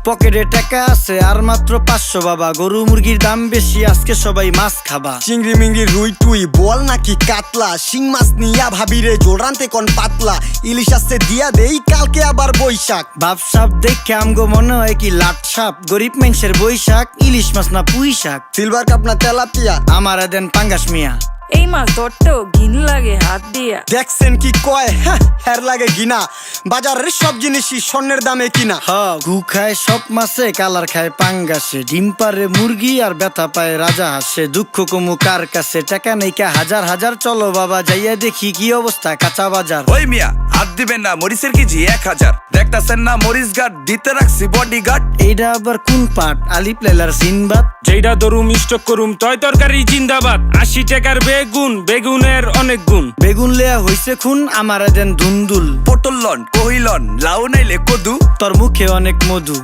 পকেটে টাকা আছে আর মাত্র 500 বাবা। গরু মুরগির দাম বেশি, আজকে সবাই মাছ খাবা। চিংড়ি মিংড়ি রুই টুই বল নাকি কাতলা, শিং মাছ নিয়া ভাবিরে জোল রানতে কোন পাতলা। ইলিশ আসছে দিয়া দেই কালকে আবার বৈশাখ। বাপ সাপ দেখে আমগো মনে হয় কি লাট সাপ। গরিব মানুষের বৈশাখ, ইলিশ মাছ না পুঁই শাক। সিলভার কাপ না তেলাপিয়া, আমারে দেন পাঙ্গাস মিয়া। এই মাছ ধরতেও ঘিন লাগে হাত দিয়া। দেখছেন কি কয় হের লাগে গিনা। বাজারের সব জিনিসই স্বর্ণের দামে কিনা। হ ঘু খায় সব মাছে, কালার খায় পাঙ্গাসে। ডিম পারে মুরগি আর ব্যথা পায় রাজা হাসে। দুঃখ কমু কার কাছে, টাকা নেই কা হাজার হাজার। চলো বাবা যাইয়া দেখি কি অবস্থা কাঁচা বাজার। ওই মিয়া হাত দিবেন না, মরিচের কেজি 1000। দেখতাছেন না মরিচ গার্ড দিতে রাখছি বডি গার্ড। এইটা আবার কোন পাট? আলিপ লাইলার সিনবাদ। যেইটা ধরুম স্টক করুম তয় তরকারি জিন্দাবাদ। 80 টাকার বেগুন, বেগুনের অনেক গুণ। বেগুন লেয়া হইছে খুন, আমারে দেন ধুন্দুল। পটল লন, কহিলন, লাউ নাইলে কদু। তোর মুখে অনেক মধু।